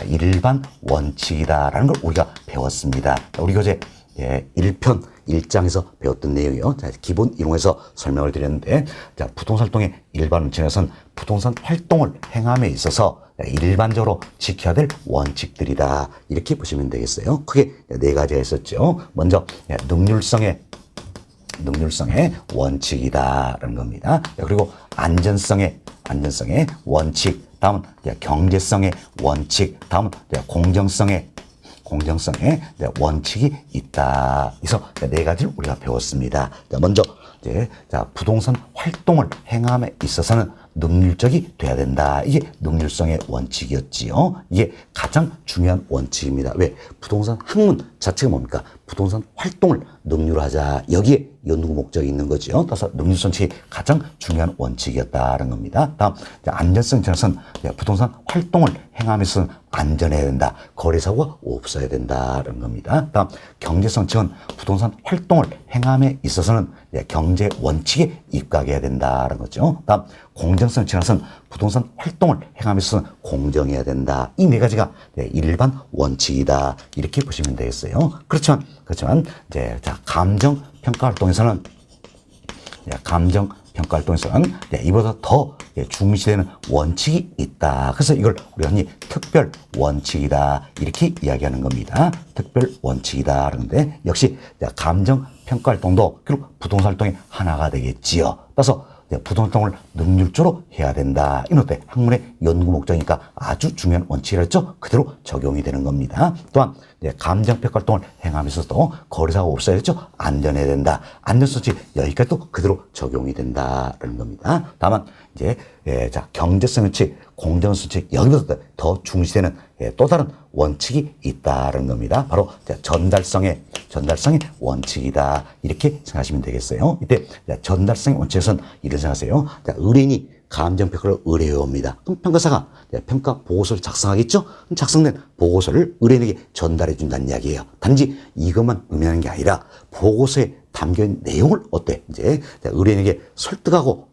일반 원칙이다라는 걸 우리가 배웠습니다. 우리 교재 1편 1장에서 배웠던 내용이요. 자, 기본 이론에서 설명을 드렸는데, 자, 부동산 활동의 일반 원칙에서는 부동산 활동을 행함에 있어서 일반적으로 지켜야 될 원칙들이다. 이렇게 보시면 되겠어요. 크게 네 가지가 있었죠. 먼저 능률성의 원칙이다라는 겁니다. 그리고 안전성의 원칙, 다음은 경제성의 원칙, 다음은 공정성의 원칙이 있다. 그래서 네 가지를 우리가 배웠습니다. 먼저 부동산 활동을 행함에 있어서는 능률적이 돼야 된다. 이게 능률성의 원칙이었지요. 이게 가장 중요한 원칙입니다. 왜? 부동산 학문 자체가 뭡니까? 부동산 활동을 능률하자. 여기에 연구 목적이 있는 거죠. 따라서 능률성이 가장 중요한 원칙이었다는 겁니다. 다음, 안전성 측에서는 부동산 활동을 행하면서 안전해야 된다. 거래사고가 없어야 된다는 겁니다. 다음, 경제성 측은 부동산 활동을 행함에 있어서는 경제 원칙에 입각해야 된다는 거죠. 다음, 공정성 측에서는 부동산 활동을 행하면서 공정해야 된다. 이 네 가지가 일반 원칙이다. 이렇게 보시면 되겠어요. 그렇지만 감정 평가 활동에서는 이보다 더 중시되는 원칙이 있다. 그래서 이걸 우리가 흔히 특별 원칙이다. 이렇게 이야기하는 겁니다. 특별 원칙이다. 그런데 역시 감정 평가 활동도 결국 부동산 활동의 하나가 되겠지요. 따라서 부동산 활동을 능률적으로 해야 된다. 이는 어때? 학문의 연구 목적이니까 아주 중요한 원칙이랬죠. 그대로 적용이 되는 겁니다. 또한 감정평가 활동을 행하면서도 거래사가 없어야 되죠. 안전해야 된다. 안전수칙 여기까지도 그대로 적용이 된다는 겁니다. 다만 경제성 원칙, 공정수칙 여기보다 더 중시되는 또 다른 원칙이 있다는 겁니다. 바로 전달성의 원칙이다. 이렇게 생각하시면 되겠어요. 이때 전달성의 원칙에서는 이런 생각하세요. 의뢰인이 감정평가를 의뢰해 옵니다. 그럼 평가사가 평가 보고서를 작성하겠죠? 작성된 보고서를 의뢰인에게 전달해 준다는 이야기예요. 단지 이것만 의미하는 게 아니라 보고서에 담겨있는 내용을 의뢰인에게 설득하고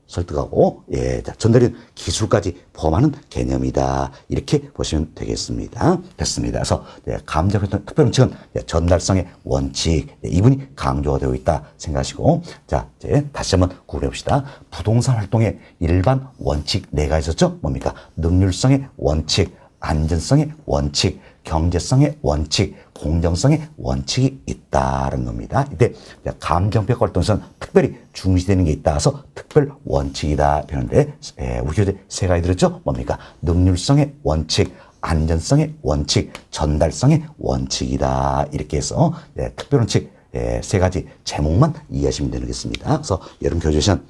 전달인 기술까지 포함하는 개념이다. 이렇게 보시면 되겠습니다. 됐습니다. 그래서 감정평가 특별 원칙은 전달성의 원칙, 이분이 강조가 되어 있다 생각하시고, 다시 한번 구분해 봅시다. 부동산 활동의 일반 원칙 네 가지 있었죠? 뭡니까? 능률성의 원칙, 안전성의 원칙, 경제성의 원칙, 공정성의 원칙이 있다는 겁니다. 이때 감정평가 활동에서는 특별히 중시되는 게 있다서 특별 원칙이다 표현인데 우리 교재 세 가지 들었죠? 뭡니까? 능률성의 원칙, 안전성의 원칙, 전달성의 원칙이다. 이렇게 해서 특별 원칙 세 가지 제목만 이해하시면 되겠습니다. 그래서 여러분 교재 시간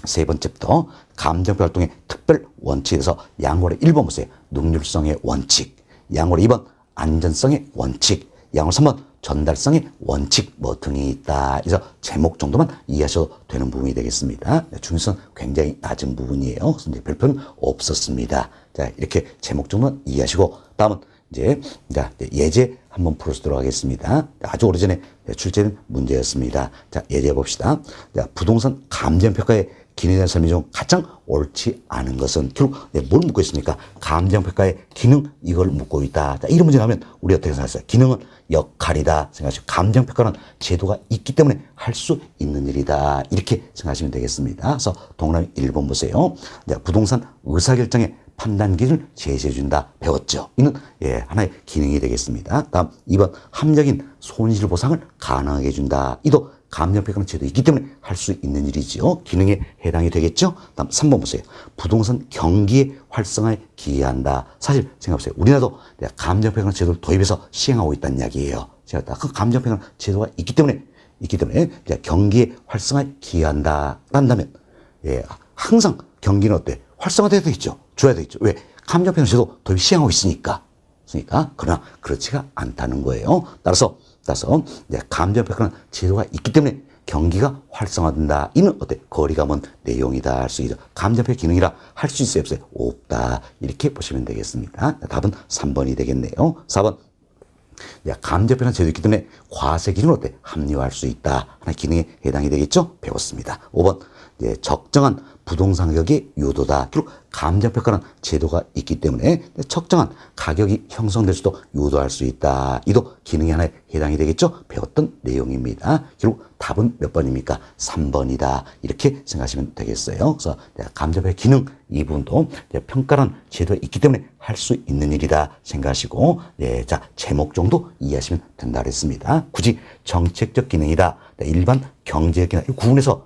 세 번째부터 감정평가 활동의 특별 원칙에 대해서 양호를 1번 보세요. 능률성의 원칙. 양호를 2번 안전성의 원칙. 양호를 3번 전달성의 원칙 등이 있다. 그래서 제목 정도만 이해하셔도 되는 부분이 되겠습니다. 중요성 굉장히 낮은 부분이에요. 그래서 별표는 없었습니다. 자, 이렇게 제목 정도만 이해하시고 다음은 예제 한번 풀어보도록 하겠습니다. 아주 오래전에 출제된 문제였습니다. 자, 예제 봅시다. 부동산 감정평가의 기능에 대한 설명 중 가장 옳지 않은 것은 결국 뭘 묻고 있습니까? 감정평가의 기능 이걸 묻고 있다. 자, 이런 문제 나오면 우리 어떻게 생각하세요? 기능은 역할이다 생각하시고 감정평가는 제도가 있기 때문에 할 수 있는 일이다. 이렇게 생각하시면 되겠습니다. 그래서 동그라미 1번 보세요. 부동산 의사결정의 판단 기준을 제시해준다. 배웠죠? 이는 하나의 기능이 되겠습니다. 다음 2번 합리적인 손실 보상을 가능하게 해준다. 이도 감정평가는 제도 있기 때문에 할 수 있는 일이지요. 기능에 해당이 되겠죠. 다음 3번 보세요. 부동산 경기의 활성화에 기여한다. 사실 생각해보세요. 우리나라도 감정평가 제도를 도입해서 시행하고 있다는 이야기예요. 제가 그 감정평가 제도가 있기 때문에 경기의 활성화에 기여한다. 한다면 항상 경기는 어때? 활성화돼야 되겠죠. 줘야 되겠죠. 왜? 감정평가 제도 도입 시행하고 있으니까. 그러나 그렇지가 않다는 거예요. 따라서 감정평가는 제도가 있기 때문에 경기가 활성화된다. 이는 어때? 거리가 먼 내용이다 할 수 있죠. 감정평가 기능이라 할 수 있어요? 없어요? 없다. 이렇게 보시면 되겠습니다. 답은 3번이 되겠네요. 4번 감정평가 제도가 있기 때문에 과세 기준으로 어때? 합리화할 수 있다. 하나의 기능에 해당이 되겠죠? 배웠습니다. 5번. 적정한 부동산 가격의 유도다. 결국 감정평가는 제도가 있기 때문에 적정한 가격이 형성될 수도 유도할 수 있다. 이도 기능이 하나에 해당이 되겠죠? 배웠던 내용입니다. 결국 답은 몇 번입니까? 3번이다. 이렇게 생각하시면 되겠어요. 그래서 감정평가 기능 이 부분도 평가는 제도가 있기 때문에 할 수 있는 일이다 생각하시고, 자, 제목 정도 이해하시면 된다 그랬습니다. 굳이 정책적 기능이다. 일반 경제적 기능, 구분해서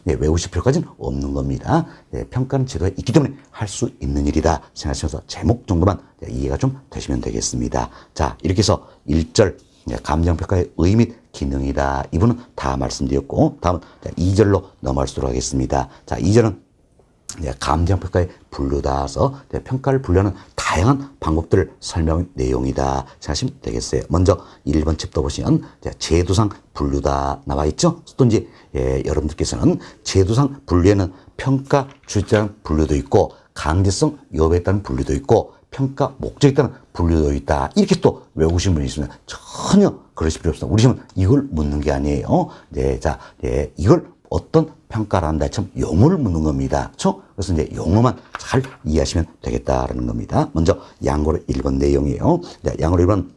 외우실 필요까지는 없는 겁니다. 평가는 제도가 있기 때문에 할 수 있는 일이다 생각하시면서 제목 정도만 이해가 좀 되시면 되겠습니다. 자, 이렇게 해서 1절 감정평가의 의미 및 기능이다. 이분은 다 말씀드렸고, 다음은 2절로 넘어가도록 하겠습니다. 자, 2절은 감정평가의 분류다서 평가를 분류하는 다양한 방법들을 설명한 내용이다 생각하시면 되겠어요. 먼저 1번 챕터 보시면 제도상 분류다 나와 있죠. 또 이제 여러분들께서는 제도상 분류에는 평가 주체에 따른 분류도 있고 강제성 여부에 따른 분류도 있고 평가 목적에 따른 분류도 있다. 이렇게 또 외우신 분이 있으면 전혀 그러실 필요 없습니다. 우리 지금 이걸 묻는 게 아니에요. 이걸 어떤 평가를 한다. 참 용어를 묻는 겁니다. 그렇죠? 그래서 이제 용어만 잘 이해하시면 되겠다라는 겁니다. 먼저 양고로 1번 내용이에요. 양고로 1번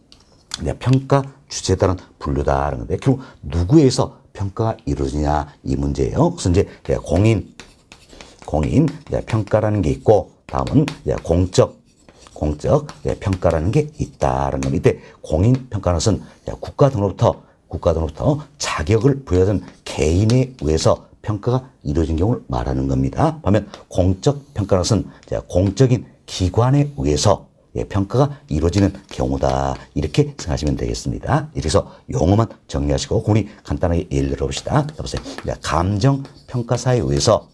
평가 주체에 따른 분류다라는 건데 결국 누구에서 평가가 이루어지냐 이 문제예요. 그래서 이제 공인 평가라는 게 있고 다음은 공적 평가라는 게 있다라는 겁니다. 이때 공인 평가는 것은 국가 등으로부터 자격을 부여하던 개인에 의해서 평가가 이루어진 경우를 말하는 겁니다. 반면 공적 평가는 것은 공적인 기관에 의해서 평가가 이루어지는 경우다. 이렇게 생각하시면 되겠습니다. 이래서 용어만 정리하시고 우리 간단하게 예를 들어봅시다. 보세요. 감정평가사에 의해서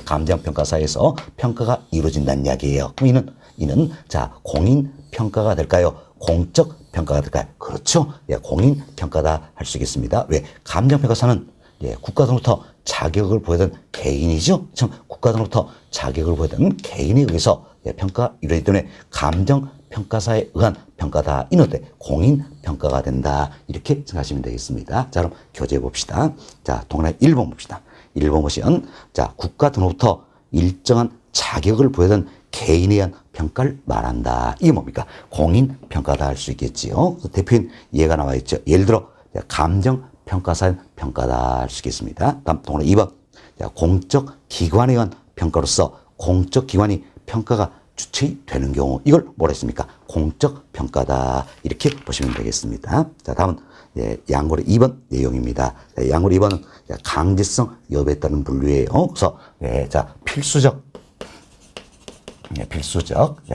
감정평가사에서 평가가 이루어진다는 이야기예요. 그럼 이는 자 공인평가가 될까요? 공적 평가가 될까요? 그렇죠. 공인평가다 할 수 있겠습니다. 왜? 감정평가사는 국가등으로부터 자격을 보여던 개인이죠. 참 국가등으로부터 자격을 보여던 개인에 의해서 평가가 이루어지기 때문에 감정평가사에 의한 평가다. 이는 어때? 공인평가가 된다. 이렇게 생각하시면 되겠습니다. 자, 그럼 교재해 봅시다. 자, 동그라미 1번 봅시다. 1번 보시면 자 국가 등으로부터 일정한 자격을 보여던 개인에 의한 평가를 말한다. 이게 뭡니까? 공인평가다 할 수 있겠지요. 대표인 예가 나와 있죠. 예를 들어 감정평가사의 평가다 할 수 있겠습니다. 다음 동그라미 2번 공적 기관에 의한 평가로서 공적 기관이 평가가 주체되는 경우 이걸 뭐라 했습니까? 공적 평가다. 이렇게 보시면 되겠습니다. 자, 다음은 양고리 2번 내용입니다. 양고리 2번은 강제성 여부에 따른 분류예요. 그래서 자 필수적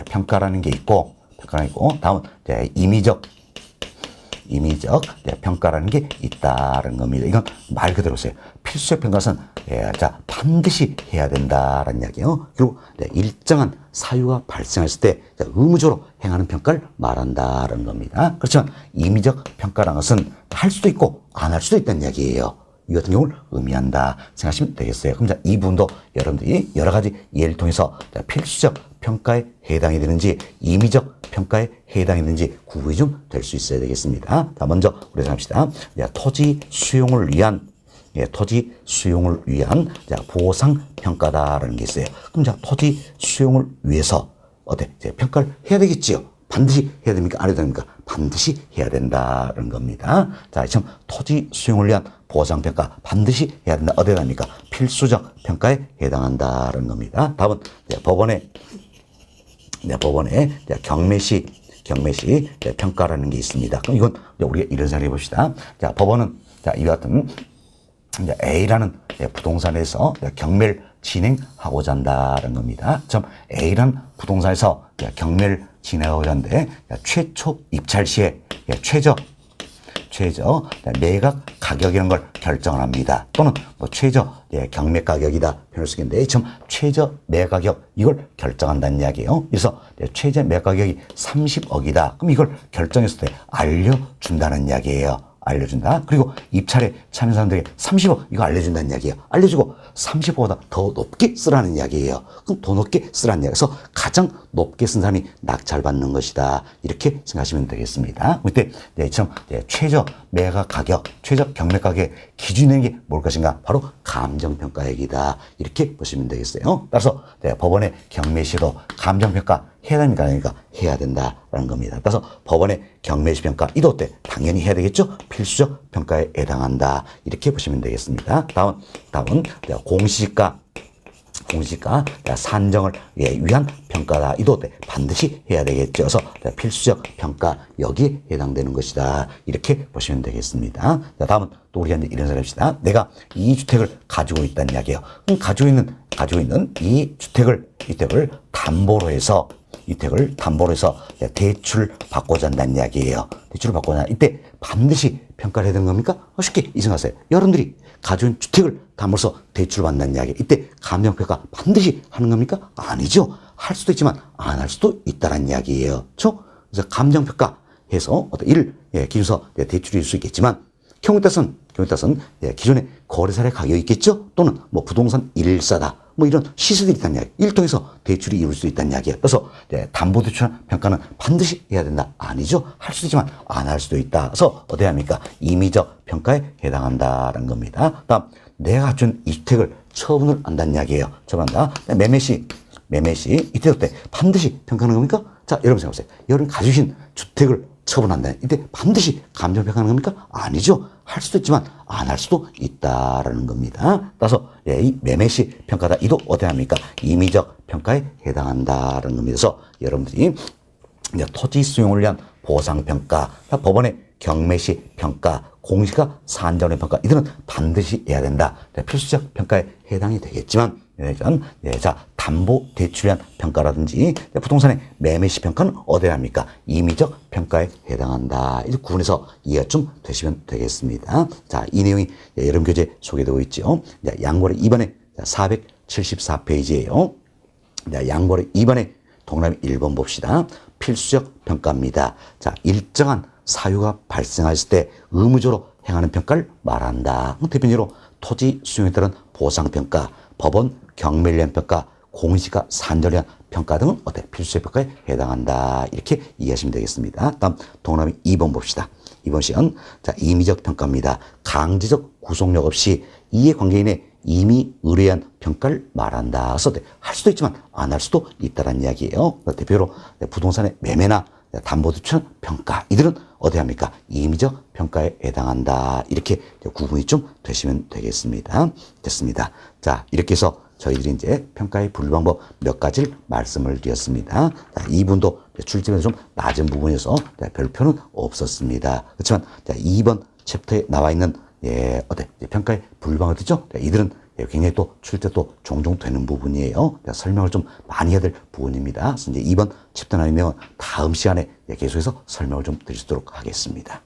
평가라는 게 있고 다음은 임의적 평가라는 게 있다는 겁니다. 이건 말 그대로세요. 필수적 평가는 자 반드시 해야 된다라는 이야기예요. 그리고 일정한 사유가 발생했을 때 의무적으로 행하는 평가를 말한다는 겁니다. 그렇지만 임의적 평가라는 것은 할 수도 있고 안 할 수도 있다는 이야기예요. 이 같은 경우를 의미한다 생각하시면 되겠어요. 그럼 자, 이 부분도 여러분들이 여러 가지 예를 통해서 필수적 평가에 해당이 되는지 임의적 평가에 해당이 되는지 구분이 좀 될 수 있어야 되겠습니다. 자, 먼저 우리 생각합시다. 토지 수용을 위한 보상 평가다라는 게 있어요. 그럼 자 토지 수용을 위해서 평가를 해야 되겠지요. 반드시 해야 됩니까? 안 해야 됩니까? 반드시 해야 된다는 겁니다. 자, 지금 토지 수용을 위한 보상평가 반드시 해야 된다. 어디에 해당합니까? 필수적 평가에 해당한다는 겁니다. 다음은 법원의 경매시 평가라는 게 있습니다. 그럼 이건 우리가 이런 생각을 해봅시다. 자, 법원은 이와 같은 A라는 부동산에서 경매를 진행하고자 한다는 겁니다. 참 A라는 부동산에서 경매를 진행하고자 하는데 최초 입찰 시에 최저 매각 가격이라는 걸 결정을 합니다. 또는 최저 경매 가격이다 표현을 쓰겠는데 참 최저 매각 가격 이걸 결정한다는 이야기예요. 그래서 최저 매각 가격이 30억이다. 그럼 이걸 결정했을 때 알려준다는 이야기예요. 알려준다. 그리고 입찰에 참여 사람들에게 30억 이거 알려준다는 이야기예요. 알려주고 30억보다 더 높게 쓰라는 이야기예요. 그럼 더 높게 쓰라는 이야기. 그래서 가장 높게 쓴 사람이 낙찰받는 것이다. 이렇게 생각하시면 되겠습니다. 이때 이처럼 최저 매가 가격, 최저 경매 가격 기준인 게 뭘 것인가? 바로 감정평가액이다. 이렇게 보시면 되겠어요. 따라서 법원의 경매 시에도 감정평가 해야 됩니까? 아닙니까? 해야 된다라는 겁니다. 따라서 법원의 경매시 평가 이도 어때? 당연히 해야 되겠죠? 필수적 평가에 해당한다. 이렇게 보시면 되겠습니다. 다음은 공시지가 산정을 위한 평가다. 이도 어때? 반드시 해야 되겠죠. 그래서 필수적 평가 여기에 해당되는 것이다. 이렇게 보시면 되겠습니다. 다음은 또 우리가 이제 이런 생각을 합시다. 내가 이 주택을 가지고 있다는 이야기예요. 그럼 가지고 있는 이 주택을 담보로 해서 대출 받고자 한다는 이야기예요. 대출을 받고자 한다. 이때 반드시 평가를 해야 되는 겁니까? 쉽게 이 생각하세요. 여러분들이 가지고 있는 주택을 담보로서 대출을 받는다는 이야기. 이때 감정평가 반드시 하는 겁니까? 아니죠. 할 수도 있지만 안 할 수도 있다는 이야기예요. 그렇죠? 그래서 감정평가 해서 어떤 일을 기준서 대출이 줄 수 있겠지만 경우에 따라서는 기존의 거래사의 가격이 있겠죠? 또는 뭐 부동산 일사다. 뭐 이런 시세들이 있다는 이야기. 이를 통해서 대출이 이룰 수 있다는 이야기예요. 그래서 담보대출 평가는 반드시 해야 된다. 아니죠. 할 수도 있지만 안 할 수도 있다. 그래서 어디야 합니까? 임의적 평가에 해당한다라는 겁니다. 다음 내가 갖춘 이 주택을 처분을 한다는 이야기예요. 처분한다. 매매시 이때 때 반드시 평가하는 겁니까? 자, 여러분 생각해보세요. 여러분 가지신 주택을 처분한다. 이때 반드시 감정평가하는 겁니까? 아니죠. 할 수도 있지만 안 할 수도 있다라는 겁니다. 따라서 이 매매시 평가다. 이도 어디야 합니까? 임의적 평가에 해당한다라는 겁니다. 그래서 여러분들이 이제 토지 수용을 위한 보상평가, 법원의 경매시 평가, 공시가 산정의 평가 이들은 반드시 해야 된다. 필수적 평가에 해당이 되겠지만 담보 대출에 대한 평가라든지 부동산의 매매시 평가는 어디에 합니까? 임의적 평가에 해당한다. 이제 구분해서 이해가 좀 되시면 되겠습니다. 자, 이 내용이 여름 교재 소개되고 있죠. 양보를 2번에 474페이지예요. 양보를 2번에 동그라미 1번 봅시다. 필수적 평가입니다. 자, 일정한 사유가 발생했을 때 의무적으로 행하는 평가를 말한다. 대표적으로 토지 수용에 따른 보상평가, 법원 경매를 위한 평가, 공시가 산정을 위한 평가 등은 필수적 평가에 해당한다. 이렇게 이해하시면 되겠습니다. 다음 동그라미 2번 봅시다. 2번 시연. 자, 임의적 평가입니다. 강제적 구속력 없이 이해관계인의 이미 의뢰한 평가를 말한다. 그래서 할 수도 있지만 안 할 수도 있다는 이야기예요. 대표로 부동산의 매매나 담보대출 평가 이들은 어디 합니까? 임의적 평가에 해당한다. 이렇게 구분이 좀 되시면 되겠습니다. 됐습니다. 자, 이렇게 해서 저희들이 이제 평가의 분류 방법 몇 가지를 말씀을 드렸습니다. 자, 이 부분도 출제면서 좀 낮은 부분이어서 별표는 없었습니다. 그렇지만 2번 챕터에 나와 있는 평가의 분류 방법 있죠? 이들은 굉장히 또 출제 또 종종 되는 부분이에요. 설명을 좀 많이 해야 될 부분입니다. 그래서 이제 2번 챕터 나뉘면 다음 시간에 계속해서 설명을 좀 드리도록 하겠습니다.